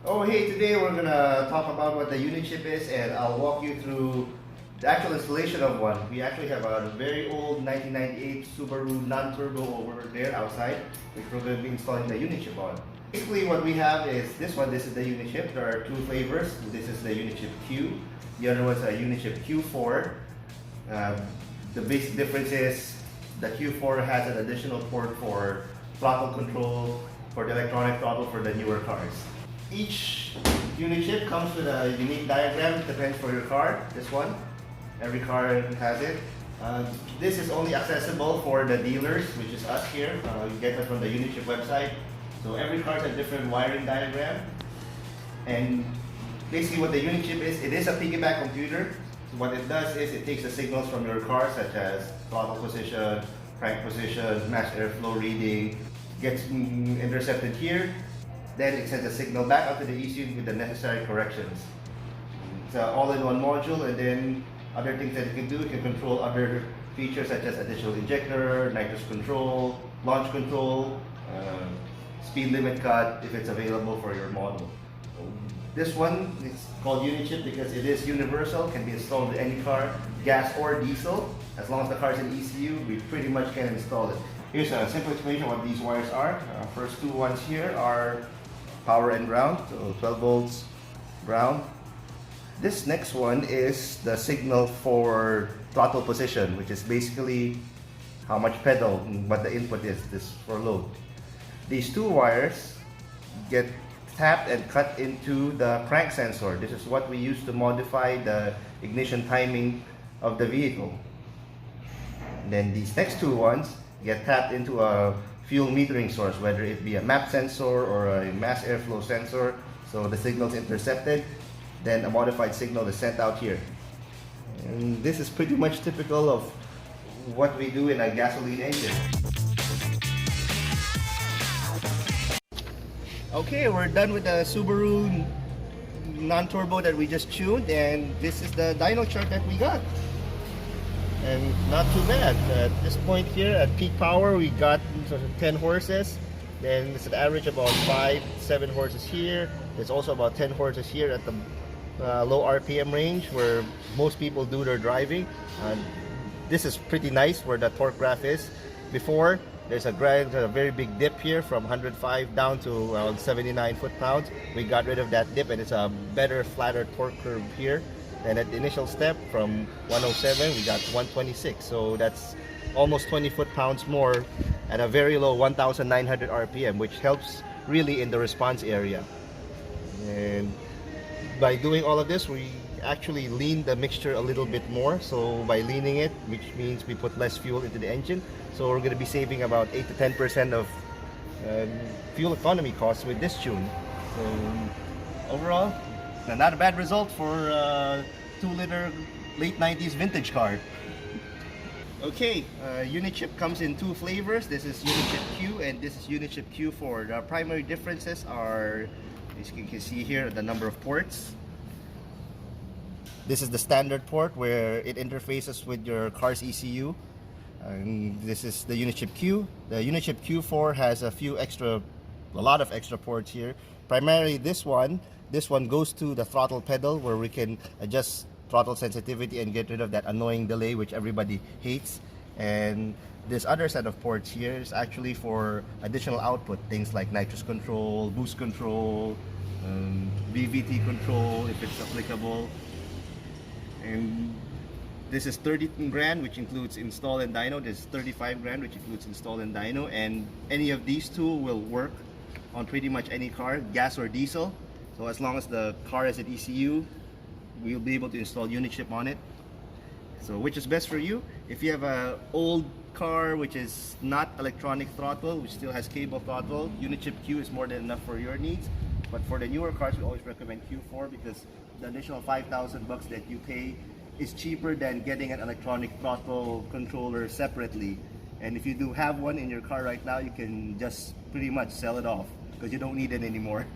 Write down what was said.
Oh hey, today we're gonna talk about what the Unichip is, and I'll walk you through the actual installation of one. We actually have a very old 1998 Subaru non-turbo over there outside, which we're going to be installing the Unichip on. Basically what we have is this one. This is the Unichip. There are two flavors. This is the Unichip Q. The other one's a Unichip Q4. The basic difference is the Q4 has an additional port for throttle control, for the electronic throttle for the newer cars. Each Unichip comes with a unique diagram. It depends for your car. This one, every car has it. This is only accessible for the dealers, which is us here. You get it from the Unichip website. So every car has a different wiring diagram. And basically what the Unichip is, it is a piggyback computer. So what it does is it takes the signals from your car, such as throttle position, crank position, mass airflow reading, gets intercepted here. Then it sends a signal back out to the ECU with the necessary corrections. It's an all-in-one module, and then other things that it can do, it can control other features such as additional injector, nitrous control, launch control, speed limit cut if it's available for your model. This one is called Unichip because it is universal, can be installed with any car, gas or diesel. As long as the car is in ECU, we pretty much can install it. Here's a simple explanation of what these wires are. First two ones here are power and ground, so 12 volts ground. This next one is the signal for throttle position, which is basically how much pedal, what the input is, this for load. These two wires get tapped and cut into the crank sensor. This is what we use to modify the ignition timing of the vehicle. And then these next two ones get tapped into a fuel metering source, whether it be a map sensor or a mass airflow sensor. So the signal is intercepted, then a modified signal is sent out here. And this is pretty much typical of what we do in a gasoline engine. Okay, we're done with the Subaru non-turbo that we just tuned, and this is the dyno chart that we got. And not too bad. At this point here, at peak power, we got 10 horses. Then it's an average about 5-7 horses here. There's also about 10 horses here at the low RPM range where most people do their driving. This is pretty nice where the torque graph is. Before, there's a very big dip here from 105 down to around 79 foot-pounds. We got rid of that dip, and it's a better, flatter torque curve here. And at the initial step from 107, we got 126. So that's almost 20 foot-pounds more at a very low 1,900 RPM, which helps really in the response area. And by doing all of this, we actually lean the mixture a little bit more. So by leaning it, which means we put less fuel into the engine, so we're going to be saving about 8 to 10% of fuel economy costs with this tune. So overall, not a bad result for a 2-liter late 90s vintage car. Okay, Unichip comes in two flavors. This is Unichip Q and this is Unichip Q4. The primary differences are, as you can see here, the number of ports. This is the standard port where it interfaces with your car's ECU. And this is the Unichip Q. The Unichip Q4 has a lot of extra ports here. Primarily this one goes to the throttle pedal where we can adjust throttle sensitivity and get rid of that annoying delay which everybody hates. And this other set of ports here is actually for additional output, things like nitrous control, boost control, VVT control if it's applicable. And this is 30 grand, which includes install and dyno. This is 35 grand, which includes install and dyno. And any of these two will work on pretty much any car, gas or diesel. So as long as the car has an ECU, we'll be able to install Unichip on it. So which is best for you? If you have an old car which is not electronic throttle, which still has cable throttle, Unichip Q is more than enough for your needs. But for the newer cars, we always recommend Q4 because the additional 5,000 bucks that you pay is cheaper than getting an electronic throttle controller separately. And if you do have one in your car right now, you can just pretty much sell it off because you don't need it anymore.